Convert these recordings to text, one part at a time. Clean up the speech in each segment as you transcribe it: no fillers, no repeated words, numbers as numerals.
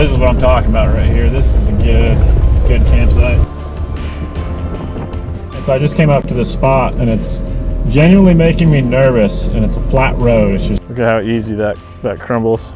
This is what I'm talking about right here. This is a good campsite. And so I just came up to this spot and it's genuinely making me nervous, and it's a flat road. It's just, look at how easy that crumbles.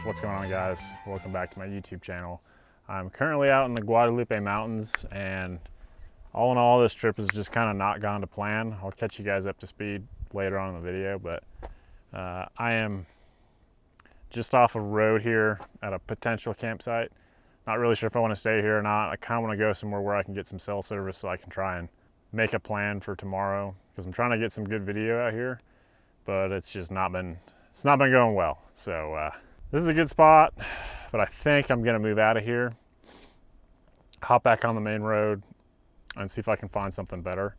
What's going on, guys? Welcome back to my YouTube channel. I'm currently out in the Guadalupe Mountains, and all in all, this trip has just kind of not gone to plan. I'll catch you guys up to speed later on in the video, but I am just off a road here at a potential campsite. Not really sure if I want to stay here or not. I kind of want to go somewhere where I can get some cell service so I can try and make a plan for tomorrow, because I'm trying to get some good video out here, but it's just not been going well. So this is a good spot, but I think I'm gonna move out of here, hop back on the main road, and see if I can find something better.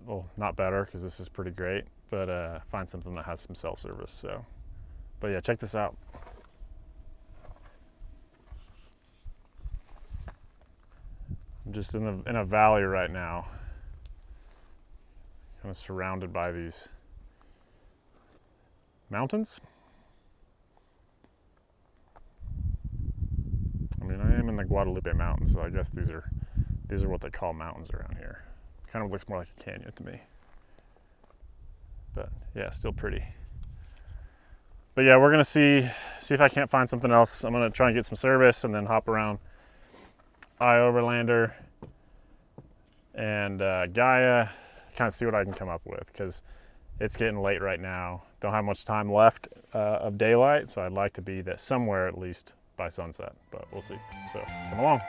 Well, not better, because this is pretty great, but find something that has some cell service. So, but yeah, check this out. I'm just in a valley right now, kind of surrounded by these mountains. I mean, I am in the Guadalupe Mountains, so I guess these are what they call mountains around here. Kind of looks more like a canyon to me. But yeah, still pretty. But yeah, we're gonna see if I can't find something else. I'm gonna try and get some service and then hop around Overlander and Gaia, kind of see what I can come up with, because it's getting late right now. Don't have much time left of daylight, so I'd like to be somewhere at least by sunset, but we'll see. So come along.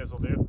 this will do?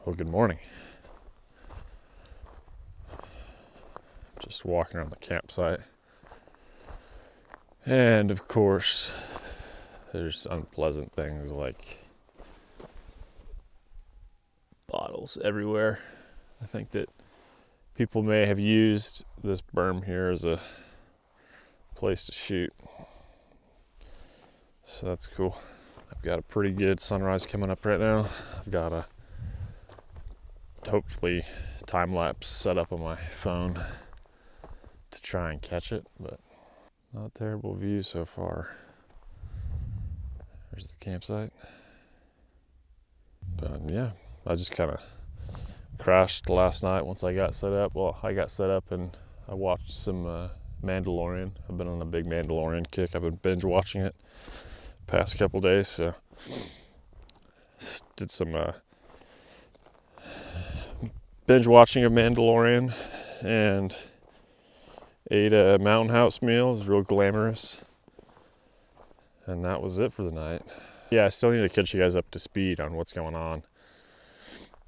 Well, good morning. Just walking around the campsite. And of course, there's unpleasant things like bottles everywhere. I think that people may have used this berm here as a place to shoot. So that's cool. I've got a pretty good sunrise coming up right now. I've got a hopefully time-lapse set up on my phone to try and catch it, but not a terrible view so far. There's the campsite. But yeah, I just kind of crashed last night once I got set up. Well, I got set up and I watched some Mandalorian. I've been on a big Mandalorian kick. I've been binge watching it the past couple days, so just did some binge watching of Mandalorian and ate a Mountain House meal. It was real glamorous. And that was it for the night. Yeah, I still need to catch you guys up to speed on what's going on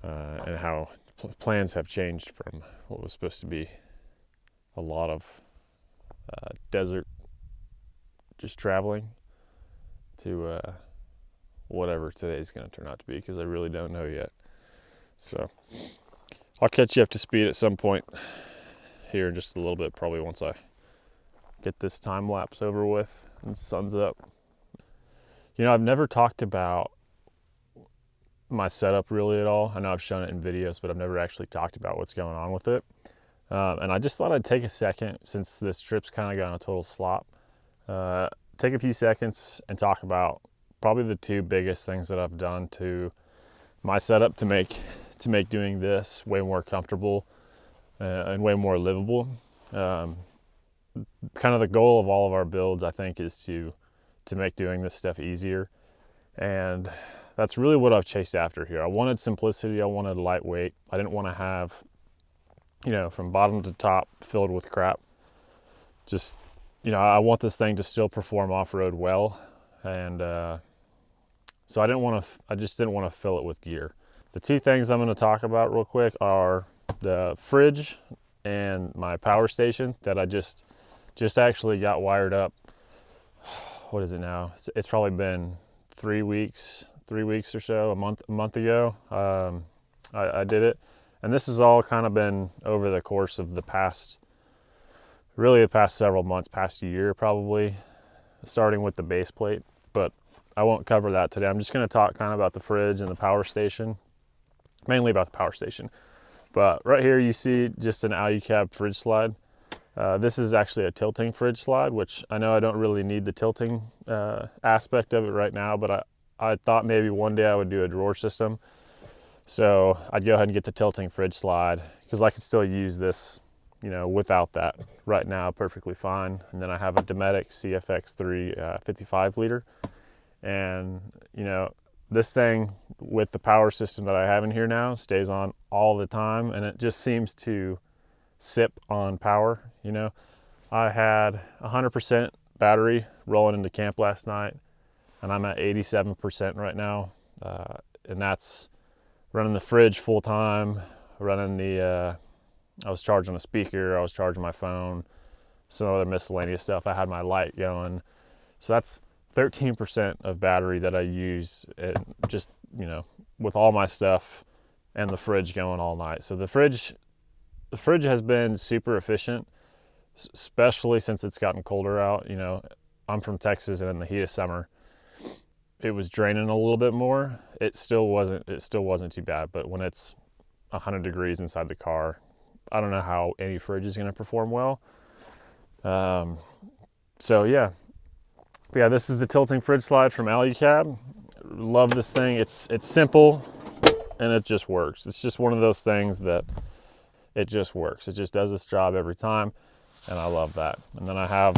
and how plans have changed from what was supposed to be a lot of desert just traveling to whatever today's going to turn out to be, because I really don't know yet. So I'll catch you up to speed at some point here in just a little bit, probably once I get this time lapse over with and the sun's up. You know, I've never talked about my setup really at all. I know I've shown it in videos, but I've never actually talked about what's going on with it. And I just thought I'd take a second, since this trip's kind of gone a total slop, take a few seconds and talk about probably the two biggest things that I've done to my setup to make doing this way more comfortable and way more livable. Kind of the goal of all of our builds, I think, is to make doing this stuff easier. And that's really what I've chased after here. I wanted simplicity. I wanted lightweight. I didn't want to have, you know, from bottom to top filled with crap. Just, you know, I want this thing to still perform off-road well. And so I just didn't want to fill it with gear. The two things I'm going to talk about real quick are the fridge and my power station that I just actually got wired up. What is it now? It's probably been 3 weeks or so, a month ago. I did it, and this has all kind of been over the course of the past several months, past year probably, starting with the base plate. But I won't cover that today. I'm just going to talk kind of about the fridge and the power station, mainly about the power station. But right here you see just an Alucab fridge slide. This is actually a tilting fridge slide, which I know I don't really need the tilting aspect of it right now, but I thought maybe one day I would do a drawer system. So I'd go ahead and get the tilting fridge slide, because I could still use this you know, without that right now, perfectly fine. And then I have a Dometic CFX3 55 liter. And, you know, this thing with the power system that I have in here now stays on all the time, and it just seems to sip on power. You know, I had 100% battery rolling into camp last night, and I'm at 87% right now. And that's running the fridge full time, running the, I was charging a speaker, I was charging my phone, some other miscellaneous stuff. I had my light going. So that's 13% of battery that I use, and just, you know, with all my stuff and the fridge going all night. So the fridge has been super efficient, especially since it's gotten colder out. You know, I'm from Texas, and in the heat of summer, it was draining a little bit more. It still wasn't too bad, but when it's 100 degrees inside the car, I don't know how any fridge is going to perform well. So yeah. But yeah, this is the tilting fridge slide from Alucab. Love this thing. It's simple, and it just works. It's just one of those things that it just works. It just does its job every time, and I love that. And then I have,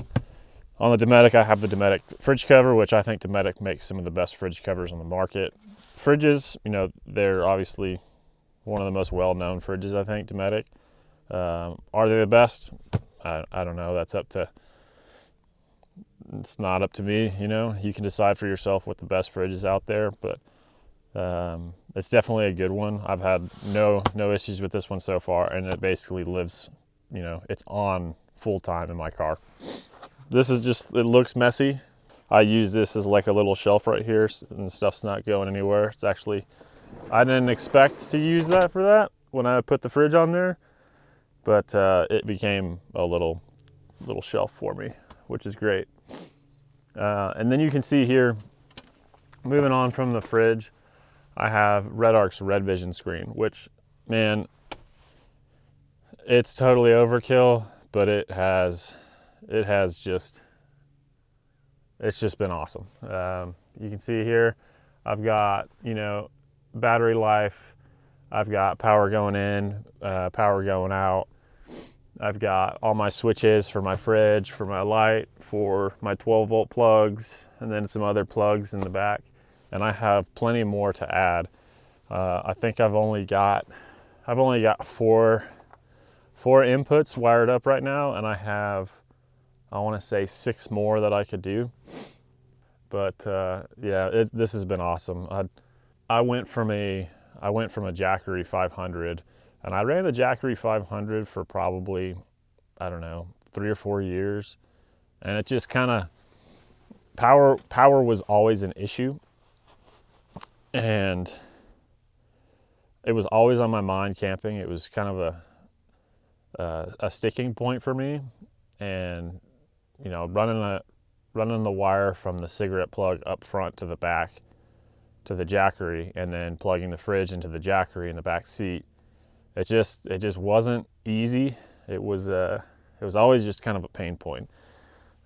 on the Dometic, I have the Dometic fridge cover, which I think Dometic makes some of the best fridge covers on the market. Fridges, you know, they're obviously one of the most well-known fridges, I think, Dometic. Are they the best? I don't know. It's not up to me, you know. You can decide for yourself what the best fridge is out there, but it's definitely a good one. I've had no issues with this one so far, and it basically lives, you know, it's on full time in my car. This is just, it looks messy. I use this as like a little shelf right here, and stuff's not going anywhere. It's actually, I didn't expect to use that for that when I put the fridge on there, but it became a little shelf for me, which is great. And then you can see here, moving on from the fridge, I have Redarc's Red Vision screen, which, man, it's totally overkill, but it's just been awesome. You can see here, I've got, you know, battery life, I've got power going in, power going out. I've got all my switches for my fridge, for my light, for my 12-volt plugs, and then some other plugs in the back. And I have plenty more to add. I think I've only got 4 inputs wired up right now, and I want to say 6 more that I could do. But yeah, this has been awesome. I went from a Jackery 500. And I ran the Jackery 500 for probably, I don't know, 3 or 4 years. And it just kind of, power was always an issue. And it was always on my mind, camping. It was kind of a sticking point for me. And, you know, running the wire from the cigarette plug up front to the back to the Jackery, and then plugging the fridge into the Jackery in the back seat. It just wasn't easy. It was always just kind of a pain point.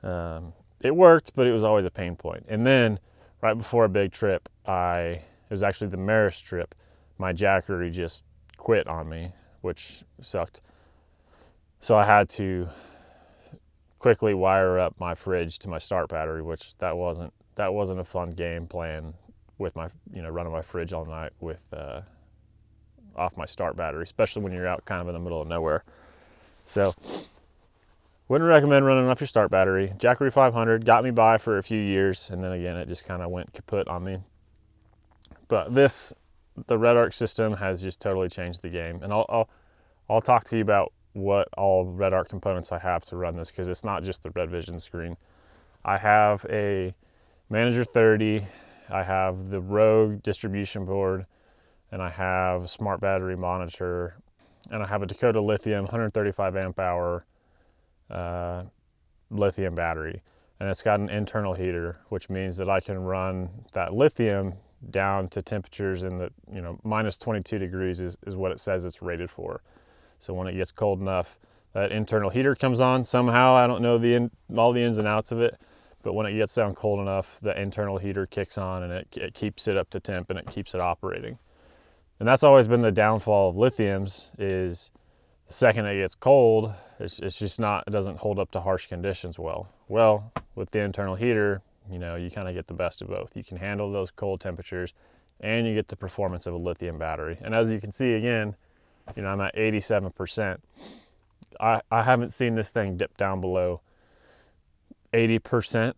It worked, but it was always a pain point. And then right before a big trip, it was actually the Maris trip, my Jackery just quit on me, which sucked. So I had to quickly wire up my fridge to my start battery, which that wasn't a fun game playing with my, you know, running my fridge all night with off my start battery, especially when you're out kind of in the middle of nowhere. So wouldn't recommend running off your start battery. Jackery 500 got me by for a few years, and then again it just kind of went kaput on me. But the Redarc system has just totally changed the game, and I'll talk to you about what all Redarc components I have to run this, because it's not just the Red Vision screen. I have a Manager 30, I have the Rogue distribution board, and I have a smart battery monitor, and I have a Dakota Lithium 135 amp hour lithium battery, and it's got an internal heater, which means that I can run that lithium down to temperatures in the, you know, minus 22 degrees is what it says it's rated for. So when it gets cold enough, that internal heater comes on somehow. I don't know all the ins and outs of it, but when it gets down cold enough, the internal heater kicks on, and it keeps it up to temp, and it keeps it operating. And that's always been the downfall of lithiums, is The second it gets cold, it's just not, it doesn't hold up to harsh conditions well. Well, with the internal heater, you know, you kind of get the best of both. You can handle those cold temperatures and you get the performance of a lithium battery. And as you can see again, you know, I'm at 87%. I haven't seen this thing dip down below 80%,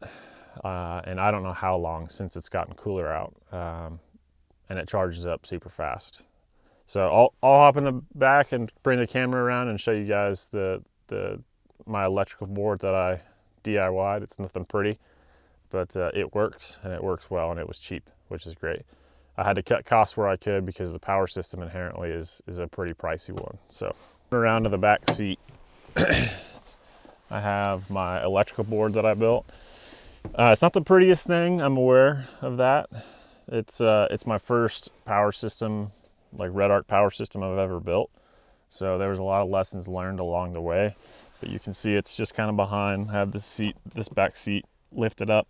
and I don't know how long since it's gotten cooler out, and it charges up super fast. So I'll hop in the back and bring the camera around and show you guys my electrical board that I DIY'd. It's nothing pretty, but it works, and it works well, and it was cheap, which is great. I had to cut costs where I could because the power system inherently is a pretty pricey one. So around to the back seat, I have my electrical board that I built. It's not the prettiest thing, I'm aware of that. It's my first power system, like Redarc power system I've ever built. So there was a lot of lessons learned along the way, but you can see it's just kind of behind. I have this back seat lifted up,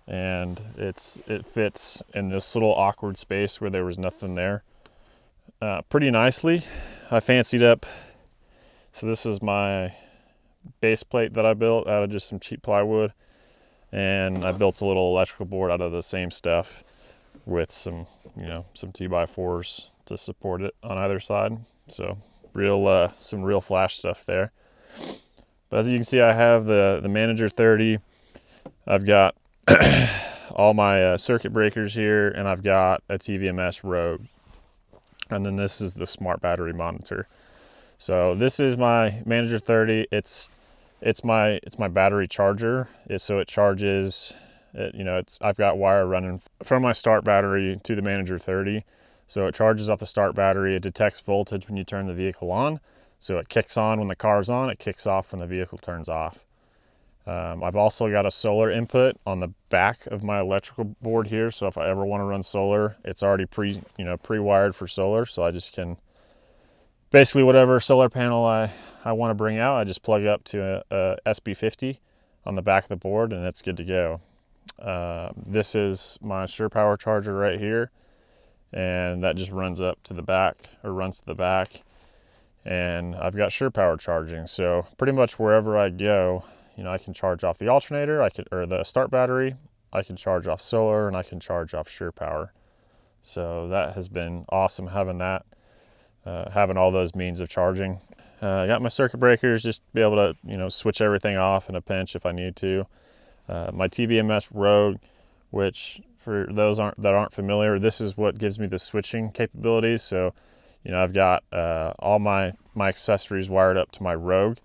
and it fits in this little awkward space where there was nothing there pretty nicely. I fancied up, so this is my base plate that I built out of just some cheap plywood, and I built a little electrical board out of the same stuff with some 2x4s to support it on either side. So some real flash stuff there. But as you can see, I have the Manager 30. I've got all my circuit breakers here, and I've got a TVMS Rogue. And then this is the smart battery monitor. So this is my Manager 30. It's my battery charger. So it charges. I've got wire running from my start battery to the Manager 30. So it charges off the start battery. It detects voltage when you turn the vehicle on. So it kicks on when the car's on. It kicks off when the vehicle turns off. I've also got a solar input on the back of my electrical board here. So if I ever want to run solar, it's already pre-wired for solar. So I just can basically whatever solar panel I want to bring out, I just plug up to a SB50 on the back of the board, and it's good to go. This is my SurePower charger right here, and that just runs to the back, and I've got SurePower charging. So pretty much wherever I go, I can charge off the alternator, or the start battery, I can charge off solar, and I can charge off SurePower. So that has been awesome having that, having all those means of charging. I got my circuit breakers just to be able to, switch everything off in a pinch if I need to. My TVMS Rogue, which for those that aren't familiar, this is what gives me the switching capabilities. So, I've got all my accessories wired up to my Rogue,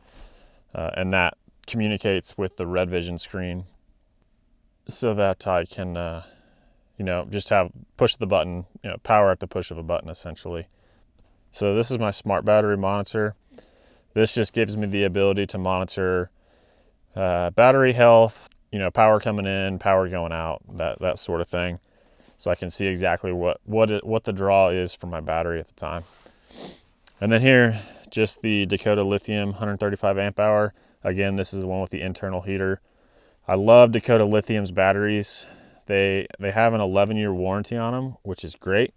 and that communicates with the Red Vision screen so that I can, just push the button, power at the push of a button essentially. So this is my smart battery monitor. This just gives me the ability to monitor battery health, power coming in, power going out, that sort of thing. So I can see exactly what the draw is for my battery at the time. And then here, just the Dakota Lithium 135 amp hour. Again, this is the one with the internal heater. I love Dakota Lithium's batteries. They have an 11-year warranty on them, which is great.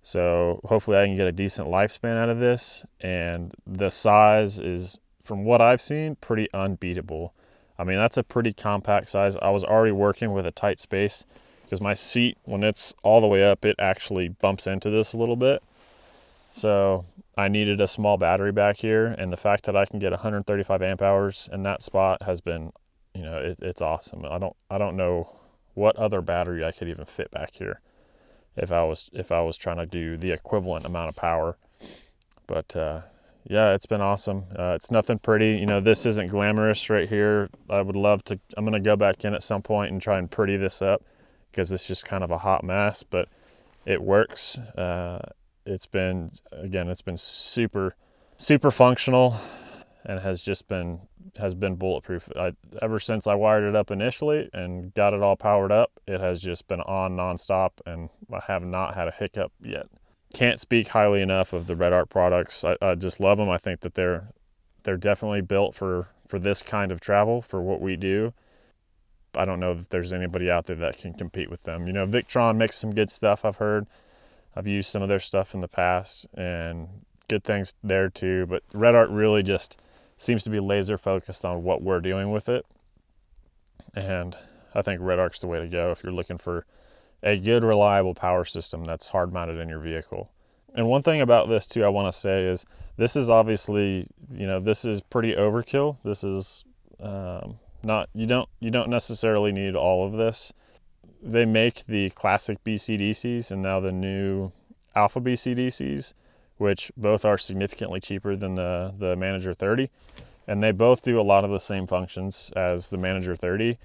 So hopefully I can get a decent lifespan out of this. And the size is, from what I've seen, pretty unbeatable. I mean, that's a pretty compact size. I was already working with a tight space because my seat, when it's all the way up, it actually bumps into this a little bit. So I needed a small battery back here, and the fact that I can get 135 amp hours in that spot has been, it's awesome. I don't know what other battery I could even fit back here if I was trying to do the equivalent amount of power. But yeah, it's been awesome. It's nothing pretty. This isn't glamorous right here. I'm going to go back in at some point and try and pretty this up because it's just kind of a hot mess, but it works. It's been super, super functional and has been bulletproof. Ever since I wired it up initially and got it all powered up, it has just been on nonstop, and I have not had a hiccup yet. Can't speak highly enough of the Redarc products. I just love them. I think that they're definitely built for this kind of travel, for what we do. I don't know that there's anybody out there that can compete with them. Victron makes some good stuff, I've heard. I've used some of their stuff in the past, and good things there too, but Redarc really just seems to be laser focused on what we're doing with it. And I think Redarc's the way to go if you're looking for a good, reliable power system that's hard mounted in your vehicle. And one thing about this too, I want to say is this is obviously, this is pretty overkill. This is not, you don't necessarily need all of this. They make the classic BCDCs and now the new Alpha BCDCs, which both are significantly cheaper than the Manager 30. And they both do a lot of the same functions as the Manager 30.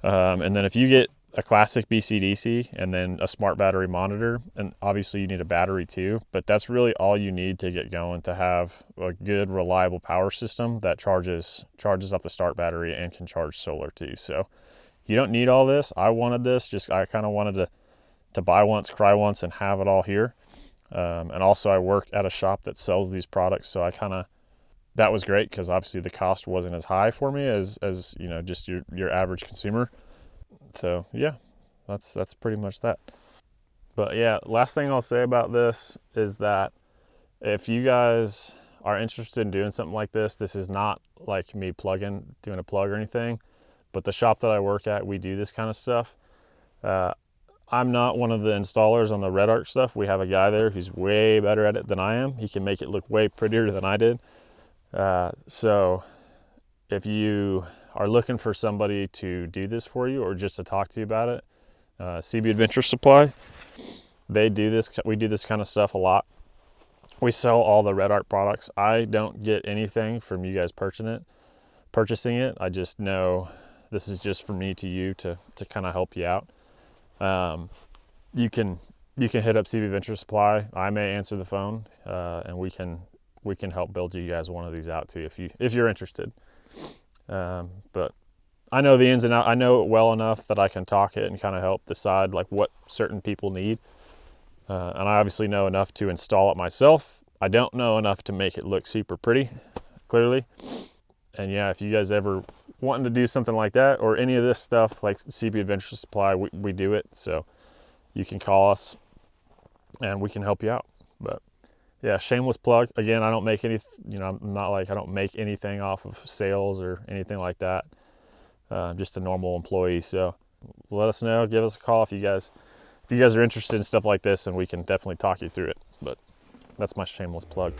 And then if you get a classic BCDC and then a smart battery monitor, and obviously you need a battery too, but that's really all you need to get going to have a good, reliable power system that charges off the start battery and can charge solar too. So you don't need all this. I wanted this, I kind of wanted to buy once, cry once, and have it all here. And also I work at a shop that sells these products, so that was great because obviously the cost wasn't as high for me as just your average consumer. So yeah, that's pretty much that. But yeah, last thing I'll say about this is that if you guys are interested in doing something like this is not like me doing a plug or anything, but the shop that I work at, we do this kind of stuff. I'm not one of the installers on the Redarc stuff. We have a guy there who's way better at it than I am. He can make it look way prettier than I did. So if you are looking for somebody to do this for you or just to talk to you about it, CB Adventure Supply, we do this kind of stuff a lot. We sell all the Redarc products. I don't get anything from you guys purchasing it. I just know this is just from me to you to kind of help you out. You can hit up CB Adventure Supply. I may answer the phone, and we can help build you guys one of these out too if you're interested. But I know the ins and outs. I know it well enough that I can talk it and kind of help decide like what certain people need. And I obviously know enough to install it myself. I don't know enough to make it look super pretty, clearly. And yeah, if you guys ever wanting to do something like that or any of this stuff, like CB Adventure Supply, we do it. So you can call us and we can help you out. But yeah, shameless plug. Again, I don't make any, I'm not like, I don't make anything off of sales or anything like that. Just a normal employee. So let us know, give us a call if you guys are interested in stuff like this, and we can definitely talk you through it. But that's my shameless plug.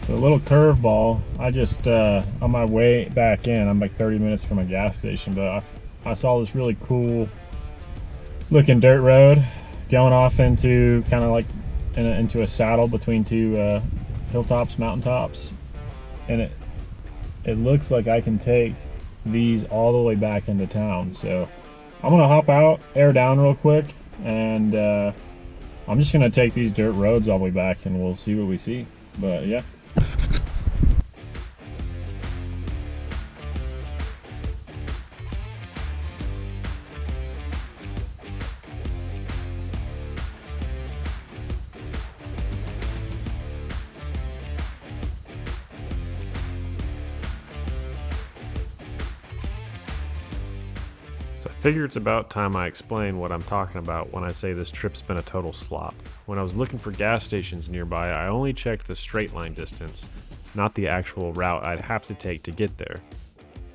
A little curveball. I just on my way back in, I'm like 30 minutes from a gas station, but I saw this really cool looking dirt road going off into kind of like into a saddle between two hilltops, mountaintops, and it looks like I can take these all the way back into town. So I'm gonna hop out, air down real quick, and I'm just gonna take these dirt roads all the way back, and we'll see what we see. But yeah. So I figure it's about time I explain what I'm talking about when I say this trip's been a total slop. When I was looking for gas stations nearby, I only checked the straight line distance, not the actual route I'd have to take to get there.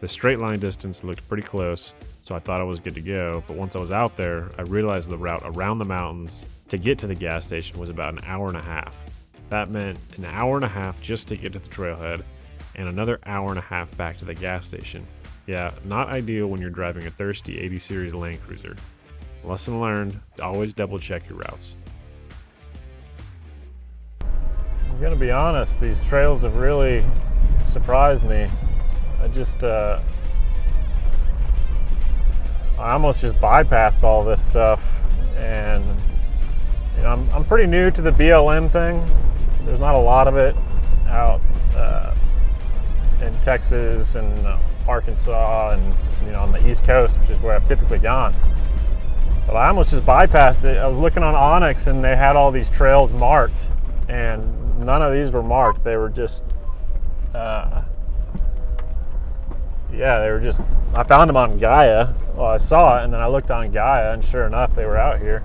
The straight line distance looked pretty close, so I thought I was good to go, but once I was out there, I realized the route around the mountains to get to the gas station was about an hour and a half. That meant an hour and a half just to get to the trailhead, and another hour and a half back to the gas station. Yeah, not ideal when you're driving a thirsty 80 series landcruiser. Lesson learned, always double check your routes. I'm gonna be honest, these trails have really surprised me. I almost just bypassed all this stuff and I'm pretty new to the BLM thing. There's not a lot of it out in Texas and Arkansas and on the East Coast, which is where I've typically gone. But I almost just bypassed it. I was looking on Onyx and they had all these trails marked, and none of these were marked. They were just I found them on Gaia. Well, I saw it and then I looked on Gaia, and sure enough, they were out here.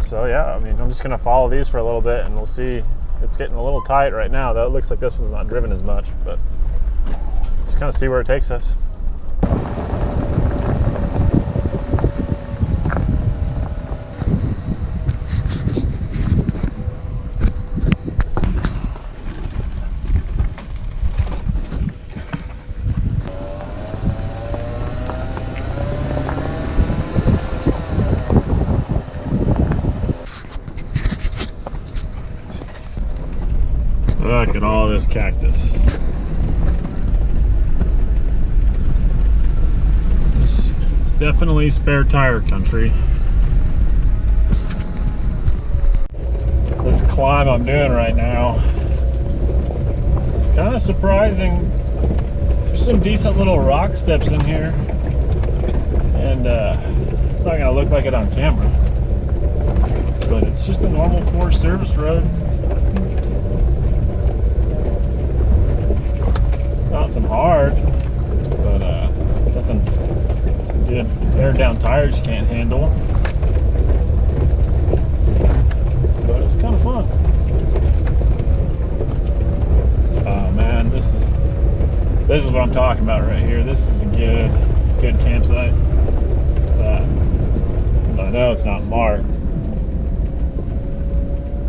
So yeah, I mean, I'm just gonna follow these for a little bit and we'll see. It's getting a little tight right now, though. It looks like this one's not driven as much, but just kind of see where it takes us. Look at all this cactus. It's definitely spare tire country. This climb I'm doing right now, it's kind of surprising. There's some decent little rock steps in here, and it's not going to look like it on camera, but it's just a normal Forest Service road. Nothing hard, but nothing some good aired down tires you can't handle. But it's kind of fun. Oh man, this is what I'm talking about right here. This is a good campsite. I know it's not marked,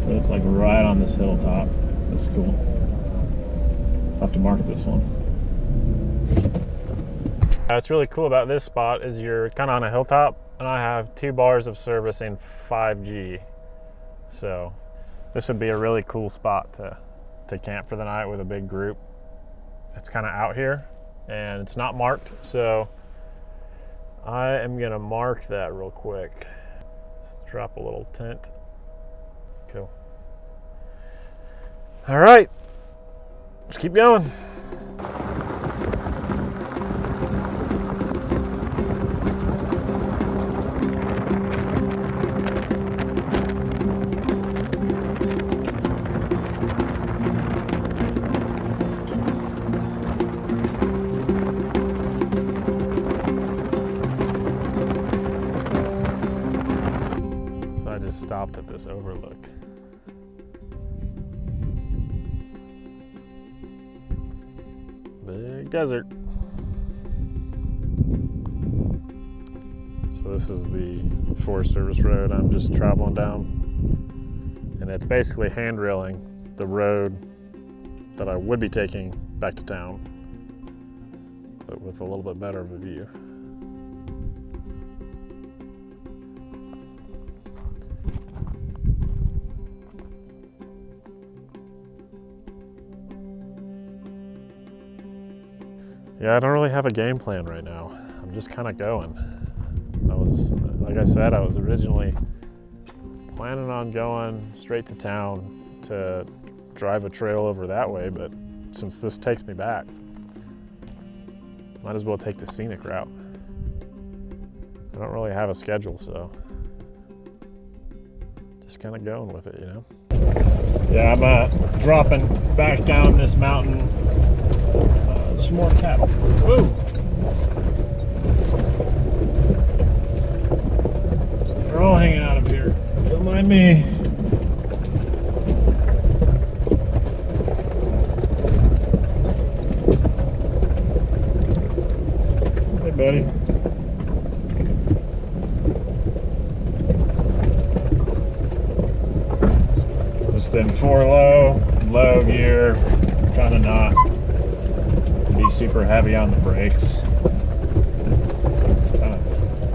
but it's like right on this hilltop. That's cool. I'll have to mark this one. What's really cool about this spot is you're kind of on a hilltop, and I have 2 bars of service in 5G. So this would be a really cool spot to camp for the night with a big group. It's kind of out here and it's not marked, so I am gonna mark that real quick. Let's drop a little tent. Cool. All right, let's keep going. Stopped at this overlook. Big desert. So this is the Forest Service road I'm just traveling down, and it's basically hand-railing the road that I would be taking back to town, but with a little bit better of a view. Yeah, I don't really have a game plan right now. I'm just kind of going. Like I said, I was originally planning on going straight to town to drive a trail over that way, but since this takes me back, might as well take the scenic route. I don't really have a schedule, so just kind of going with it, you know? Yeah, I'm dropping back down this mountain. Some more cattle. Whoa! They're all hanging out of here. Don't mind me. Hey, buddy. Just in 4 low gear, trying to not be super heavy on the brakes. It's kind of,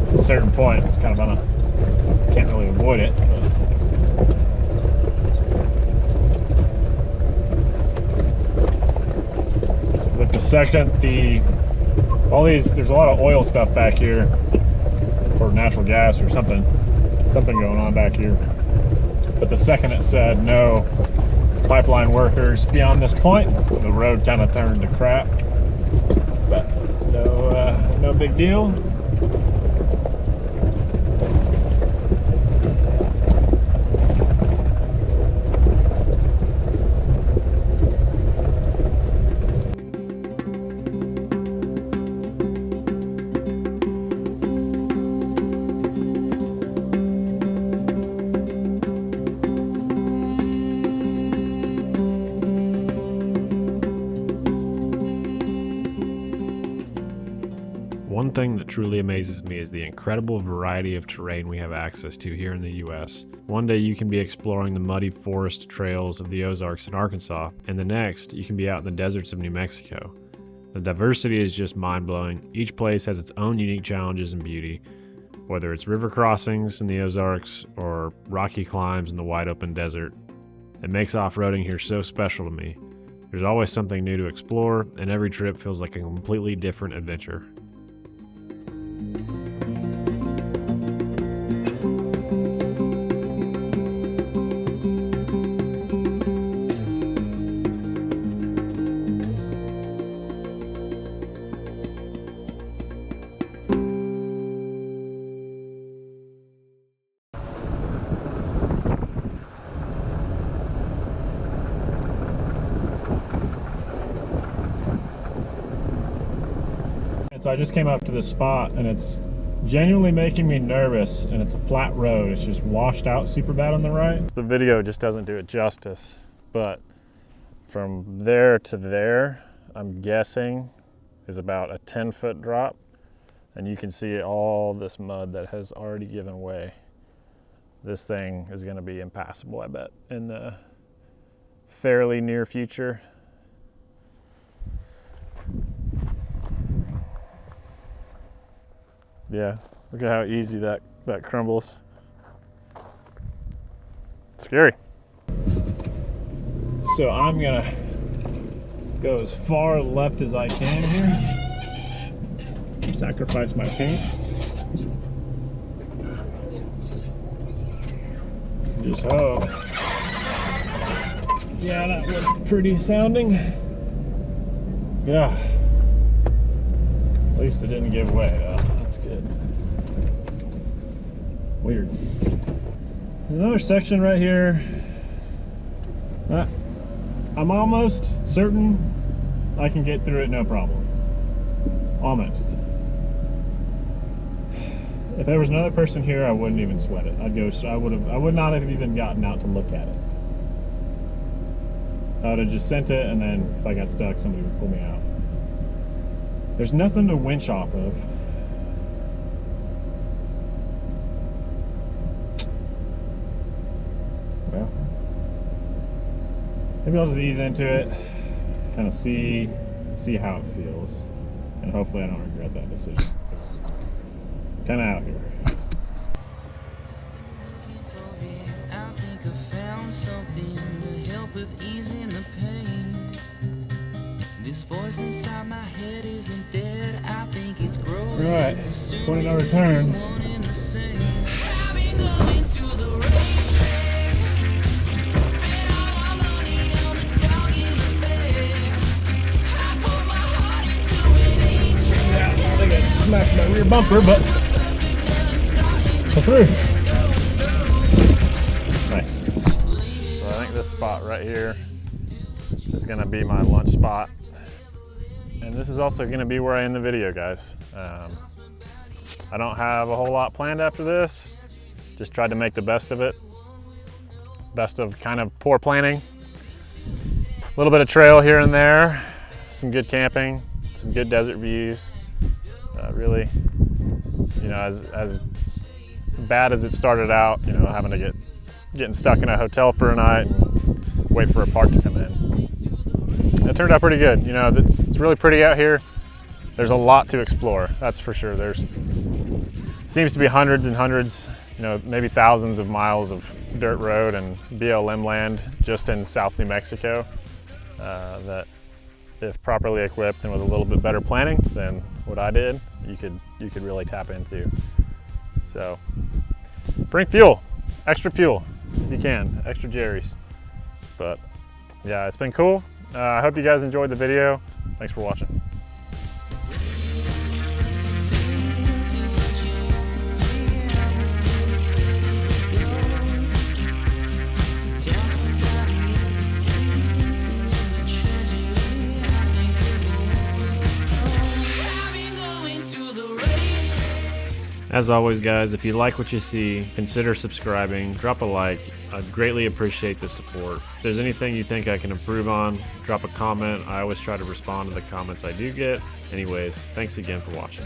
at a certain point, it's kind of on a, can't really avoid it. It's like the second all these, there's a lot of oil stuff back here, or natural gas or something. something going on back here. But the second it said no pipeline workers beyond this point, the road kind of turned to crap. But no big deal. One thing that truly amazes me is the incredible variety of terrain we have access to here in the US. One day you can be exploring the muddy forest trails of the Ozarks in Arkansas, and the next you can be out in the deserts of New Mexico. The diversity is just mind-blowing. Each place has its own unique challenges and beauty, whether it's river crossings in the Ozarks or rocky climbs in the wide open desert. It makes off-roading here so special to me. There's always something new to explore, and every trip feels like a completely different adventure. So I just came up to this spot and it's genuinely making me nervous, and it's a flat road. It's just washed out super bad on the right. The video just doesn't do it justice, but from there to there, I'm guessing is about a 10-foot drop, and you can see all this mud that has already given way. This thing is going to be impassable, I bet, in the fairly near future. Yeah, look at how easy that crumbles. Scary. So I'm gonna go as far left as I can here. Sacrifice my paint. Just hope. Yeah, that was pretty sounding. Yeah. At least it didn't give way though. That's good. Weird. Another section right here. I'm almost certain I can get through it no problem. Almost. If there was another person here, I wouldn't even sweat it. I would not have even gotten out to look at it. I would have just sent it, and then if I got stuck, somebody would pull me out. There's nothing to winch off of. Well, maybe I'll just ease into it, kind of see how it feels, and hopefully I don't regret that decision. It's kind of out here. Alright, point of no return. Yeah, I think I smacked my rear bumper, but through. Nice. So I think this spot right here is going to be my lunch spot. And this is also going to be where I end the video, guys. I don't have a whole lot planned after this. Just tried to make the best of it. Best of kind of poor planning. A little bit of trail here and there. Some good camping. Some good desert views. Really, you know, as bad as it started out, you know, having to getting stuck in a hotel for a night and wait for a park to come in. It turned out pretty good. You know, it's really pretty out here. There's a lot to explore, that's for sure. There's seems to be hundreds and hundreds, you know, maybe thousands of miles of dirt road and BLM land just in South New Mexico that, if properly equipped and with a little bit better planning than what I did, you could really tap into. So bring fuel, extra fuel if you can, extra Jerry's. But yeah, it's been cool. I hope you guys enjoyed the video. Thanks for watching. As always, guys, if you like what you see, consider subscribing, drop a like. I'd greatly appreciate the support. If there's anything you think I can improve on, drop a comment. I always try to respond to the comments I do get. Anyways, thanks again for watching.